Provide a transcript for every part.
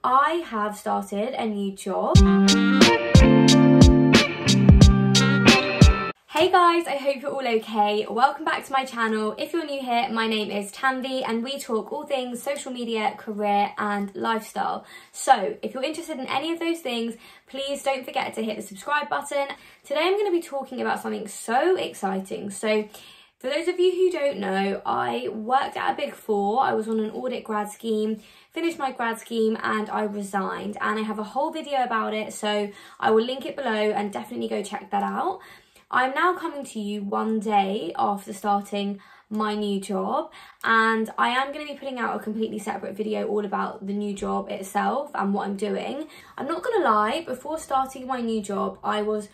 I have started a new job. Hey guys, I hope you're all okay. Welcome back to my channel. If you're new here, my name is Tanvi and we talk all things social media, career and lifestyle. So if you're interested in any of those things, please don't forget to hit the subscribe button. Today I'm going to be talking about something so exciting. So for those of you who don't know, I worked at a Big Four. I was on an audit grad scheme, finished my grad scheme and I resigned, and I have a whole video about it, so I will link it below and definitely go check that out. I'm now coming to you one day after starting my new job, and I am going to be putting out a completely separate video all about the new job itself and what I'm doing. I'm not going to lie, before starting my new job I was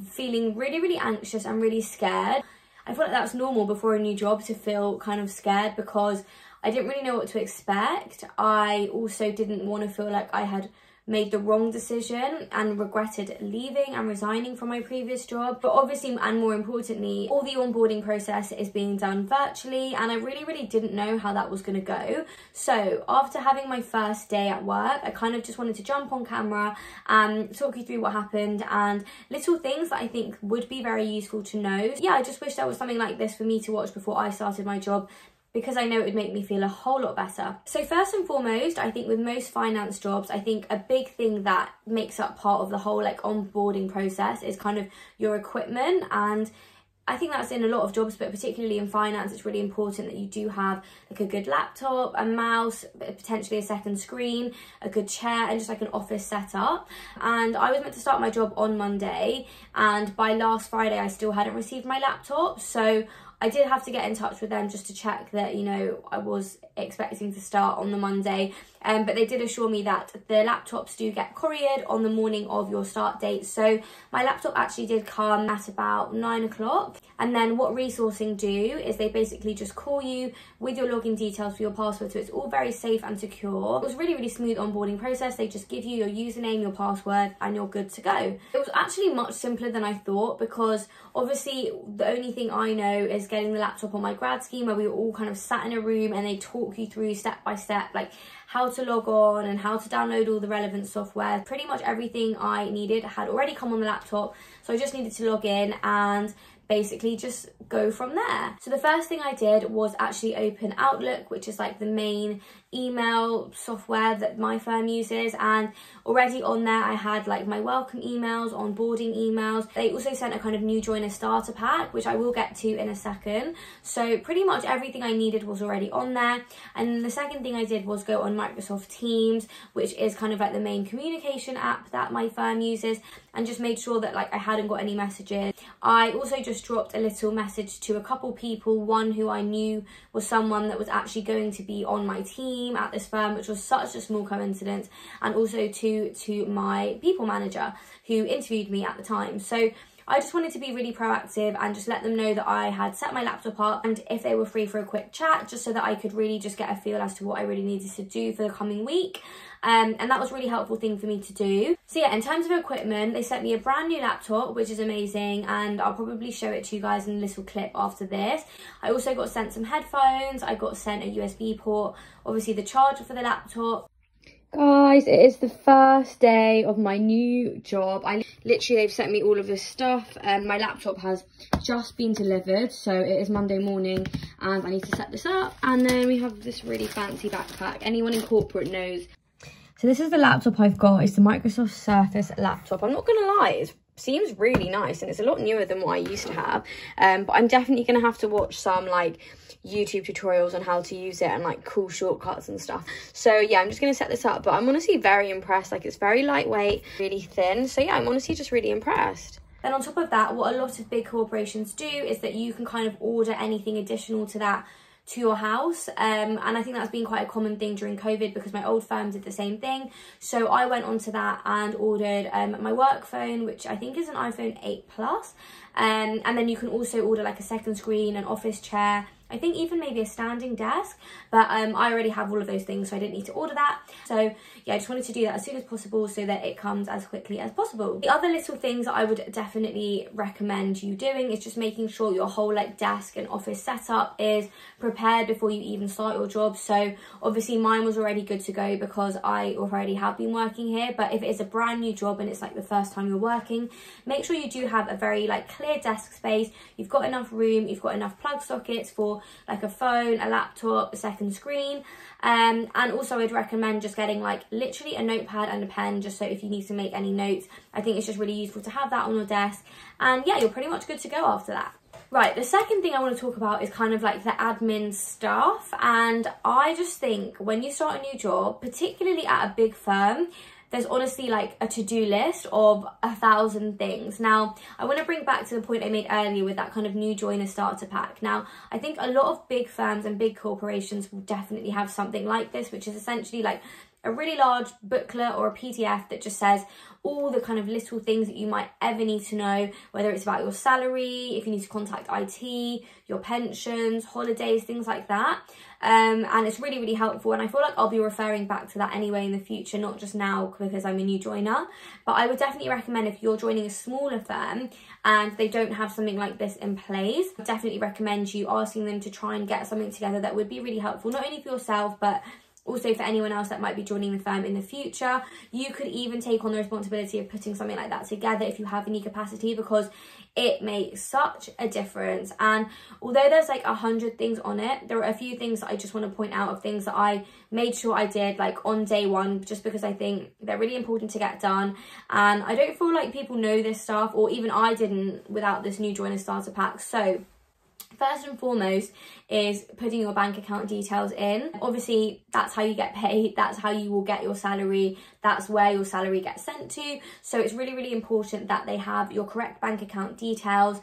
feeling really anxious and really scared. I feel like that's normal before a new job to feel kind of scared because I didn't really know what to expect. I also didn't want to feel like I had made the wrong decision and regretted leaving and resigning from my previous job. But obviously, and more importantly, all the onboarding process is being done virtually, and I really didn't know how that was going to go. So after having my first day at work, I kind of just wanted to jump on camera and talk you through what happened and little things that I think would be very useful to know. Yeah, I just wish there was something like this for me to watch before I started my job, because I know it would make me feel a whole lot better. So first and foremost, I think with most finance jobs, I think a big thing that makes up part of the whole like onboarding process is kind of your equipment. And I think that's in a lot of jobs, but particularly in finance, it's really important that you do have like a good laptop, a mouse, potentially a second screen, a good chair, and just like an office setup. And I was meant to start my job on Monday, and by last Friday, I still hadn't received my laptop. So I did have to get in touch with them just to check that, you know, I was expecting to start on the Monday. But they did assure me that the laptops do get couriered on the morning of your start date. So my laptop actually did come at about 9 o'clock. And then what resourcing do is they basically just call you with your login details for your password. So it's all very safe and secure. It was really smooth onboarding process. They just give you your username, your password, and you're good to go. It was actually much simpler than I thought, because obviously the only thing I know is getting the laptop on my grad scheme, where we were all kind of sat in a room and they talk you through step by step, like how to log on and how to download all the relevant software. Pretty much everything I needed had already come on the laptop, so I just needed to log in and basically just go from there. So the first thing I did was actually open Outlook, which is like the main email software that my firm uses, and already on there I had like my welcome emails, onboarding emails. They also sent a kind of new joiner starter pack, which I will get to in a second. So pretty much everything I needed was already on there. And the second thing I did was go on Microsoft Teams, which is kind of like the main communication app that my firm uses, and just made sure that like I hadn't got any messages. I also just dropped a little message to a couple people, one who I knew was someone that was actually going to be on my team at this firm, which was such a small coincidence, and also to my people manager who interviewed me at the time. So I just wanted to be really proactive and just let them know that I had set my laptop up, and if they were free for a quick chat, just so that I could really just get a feel as to what I really needed to do for the coming week. And that was a really helpful thing for me to do. So yeah, in terms of equipment, they sent me a brand new laptop, which is amazing, and I'll probably show it to you guys in a little clip after this. I also got sent some headphones, I got sent a USB port, obviously the charger for the laptop. Guys, it is the first day of my new job. They've sent me all of this stuff, and my laptop has just been delivered, so it is Monday morning and I need to set this up. And then we have this really fancy backpack. Anyone in corporate knows. So this is the laptop I've got. It's the Microsoft Surface laptop. I'm not gonna lie, it seems really nice and it's a lot newer than what I used to have. But I'm definitely gonna have to watch some like YouTube tutorials on how to use it and like cool shortcuts and stuff. So yeah, I'm just gonna set this up, but I'm honestly very impressed. Like, it's very lightweight, really thin. So yeah, I'm honestly just really impressed. Then on top of that, what a lot of big corporations do is that you can kind of order anything additional to that to your house, and I think that's been quite a common thing during COVID, because my old firm did the same thing. So I went onto that and ordered my work phone, which I think is an iPhone 8 Plus, and then you can also order like a second screen, an office chair, I think even maybe a standing desk, but I already have all of those things, so I didn't need to order that. So yeah, I just wanted to do that as soon as possible so that it comes as quickly as possible. The other little things that I would definitely recommend you doing is just making sure your whole like desk and office setup is prepared before you even start your job. So obviously mine was already good to go because I already have been working here, but if it is a brand new job and it's like the first time you're working, make sure you do have a very like clear desk space. You've got enough room, you've got enough plug sockets for like a phone, a laptop, a second screen, and also I'd recommend just getting like literally a notepad and a pen, just so if you need to make any notes, I think it's just really useful to have that on your desk. And yeah, you're pretty much good to go after that. Right, the second thing I want to talk about is kind of like the admin stuff, and I just think when you start a new job, particularly at a big firm, there's honestly like a to-do list of 1,000 things. Now, I want to bring back to the point I made earlier with that kind of new joiner starter pack. Now, I think a lot of big firms and big corporations will definitely have something like this, which is essentially like a really large booklet or a PDF that just says all the kind of little things that you might ever need to know, whether it's about your salary, if you need to contact IT, your pensions, holidays, things like that. And it's really, really helpful. And I feel like I'll be referring back to that anyway in the future, not just now because I'm a new joiner. But I would definitely recommend if you're joining a smaller firm and they don't have something like this in place, I definitely recommend you asking them to try and get something together that would be really helpful, not only for yourself, but also for anyone else that might be joining the firm in the future. You could even take on the responsibility of putting something like that together if you have any capacity, because it makes such a difference. And although there's like 100 things on it, there are a few things that I just want to point out of things that I made sure I did like on day one, just because I think they're really important to get done. And I don't feel like people know this stuff, or even I didn't without this new joiner starter pack. So first and foremost is putting your bank account details in. Obviously, that's how you get paid. That's how you will get your salary. That's where your salary gets sent to. So it's really, really important that they have your correct bank account details,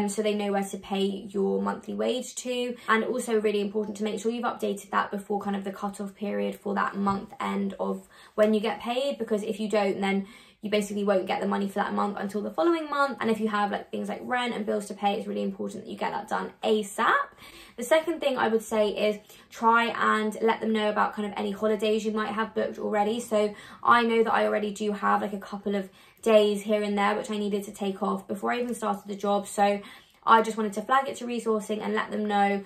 so they know where to pay your monthly wage to. And also really important to make sure you've updated that before kind of the cutoff period for that month end of when you get paid, because if you don't, then you basically won't get the money for that month until the following month. And if you have like things like rent and bills to pay, it's really important that you get that done ASAP. The second thing I would say is try and let them know about kind of any holidays you might have booked already. So I know that I already do have like a couple of days here and there which I needed to take off before I even started the job. So I just wanted to flag it to resourcing and let them know,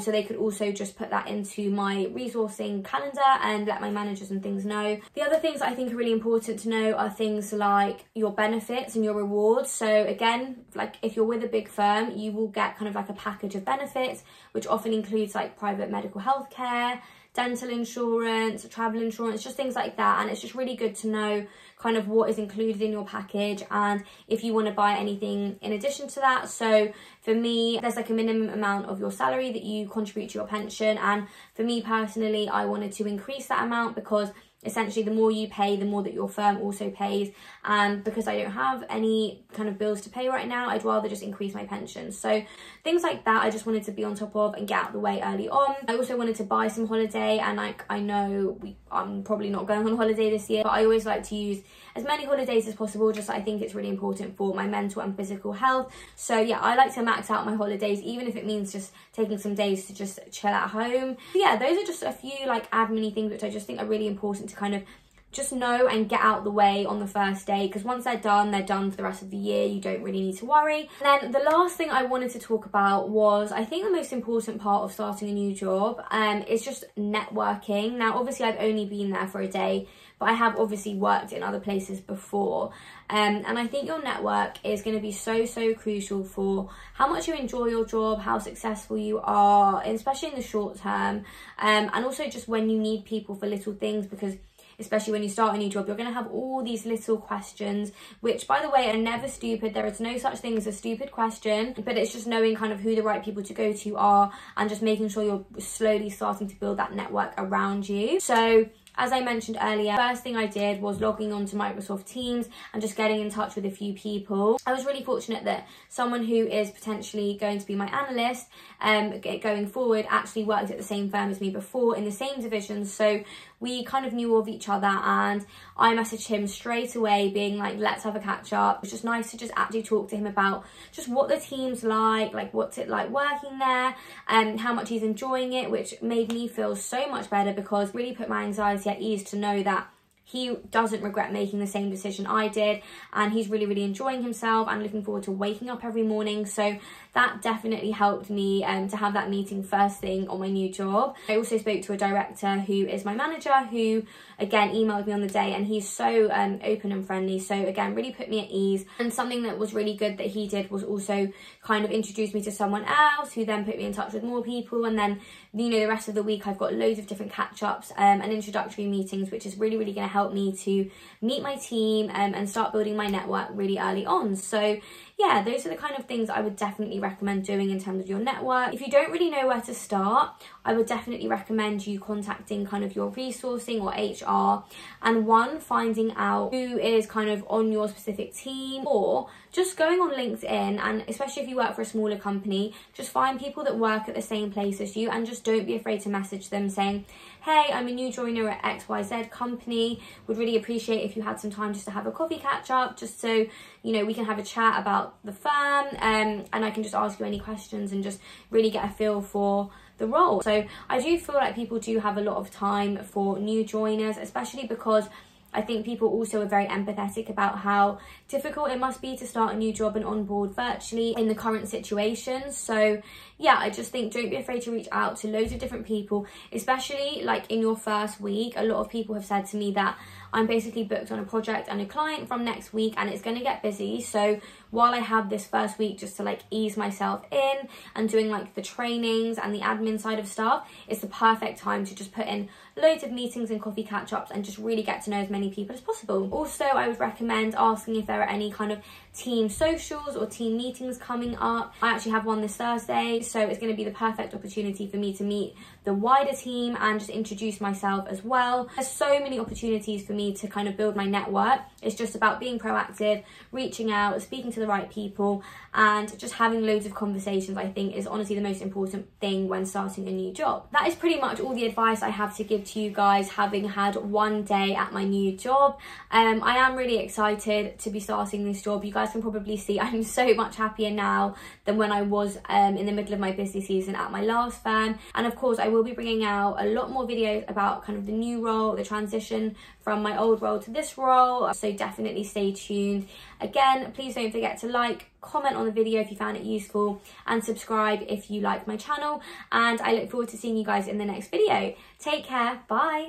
so they could also just put that into my resourcing calendar and let my managers and things know. The other things that I think are really important to know are things like your benefits and your rewards. So again, like if you're with a big firm, you will get kind of like a package of benefits, which often includes like private medical health care, dental insurance, travel insurance, just things like that. And it's just really good to know kind of what is included in your package and if you want to buy anything in addition to that. So for me, there's like a minimum amount of your salary that you contribute to your pension, and for me personally, I wanted to increase that amount because essentially the more you pay, the more that your firm also pays. And because I don't have any kind of bills to pay right now, I'd rather just increase my pension. So things like that I just wanted to be on top of and get out of the way early on. I also wanted to buy some holiday, and like I know I'm probably not going on holiday this year, but I always like to use as many holidays as possible, just I think it's really important for my mental and physical health. So yeah, I like to max out my holidays, even if it means just taking some days to just chill at home. So yeah, those are just a few like admin-y things which I just think are really important to kind of just know and get out the way on the first day, because once they're done for the rest of the year. You don't really need to worry. And then the last thing I wanted to talk about was, I think the most important part of starting a new job is just networking. Now obviously I've only been there for a day, but I have obviously worked in other places before, and I think your network is going to be so crucial for how much you enjoy your job, how successful you are, especially in the short term, and also just when you need people for little things, because especially when you start a new job, you're going to have all these little questions, which by the way are never stupid. There is no such thing as a stupid question, but it's just knowing kind of who the right people to go to are and just making sure you're slowly starting to build that network around you. So as I mentioned earlier, first thing I did was logging on to Microsoft Teams and just getting in touch with a few people. I was really fortunate that someone who is potentially going to be my analyst going forward actually worked at the same firm as me before in the same division. So we kind of knew of each other, and I messaged him straight away being like, let's have a catch up. It was just nice to just actually talk to him about just what the team's like what's it like working there, and how much he's enjoying it, which made me feel so much better, because it really put my anxiety at ease to know that he doesn't regret making the same decision I did, and he's really, really enjoying himself and looking forward to waking up every morning. So that definitely helped me to have that meeting first thing on my new job. I also spoke to a director who is my manager, who again emailed me on the day, and he's so open and friendly, so again really put me at ease. And something that was really good that he did was also kind of introduce me to someone else, who then put me in touch with more people, and then, you know, the rest of the week I've got loads of different catch-ups and introductory meetings, which is really, really going to help me to meet my team and start building my network really early on. So yeah, those are the kind of things I would definitely recommend doing in terms of your network. If you don't really know where to start, I would definitely recommend you contacting kind of your resourcing or HR, and finding out who is kind of on your specific team, or just going on LinkedIn, and especially if you work for a smaller company, just find people that work at the same place as you, and just don't be afraid to message them saying, hey, I'm a new joiner at XYZ company, would really appreciate if you had some time just to have a coffee catch up, just so, you know, we can have a chat about the firm, and I can just ask you any questions and just really get a feel for the role. So I do feel like people do have a lot of time for new joiners, especially because I think people also are very empathetic about how difficult it must be to start a new job and onboard virtually in the current situation. So yeah, I just think don't be afraid to reach out to loads of different people, especially like in your first week. A lot of people have said to me that I'm basically booked on a project and a client from next week, and it's going to get busy. So while I have this first week just to like ease myself in and doing like the trainings and the admin side of stuff, it's the perfect time to just put in loads of meetings and coffee catch-ups and just really get to know as many people as possible. Also, I would recommend asking if there are any kind of team socials or team meetings coming up. I actually have one this Thursday, so it's going to be the perfect opportunity for me to meet the wider team and just introduce myself as well. There's so many opportunities for me to kind of build my network. It's just about being proactive, reaching out, speaking to the right people, and just having loads of conversations, I think, is honestly the most important thing when starting a new job. That is pretty much all the advice I have to give to you guys, having had one day at my new job. I am really excited to be starting this job. You guys can probably see I'm so much happier now than when I was in the middle of my busy season at my last firm. And of course, I will be bringing out a lot more videos about kind of the new role, the transition from my old role to this role, so definitely stay tuned. Again, please don't forget to like, comment on the video if you found it useful, and subscribe if you like my channel, and I look forward to seeing you guys in the next video. Take care, bye.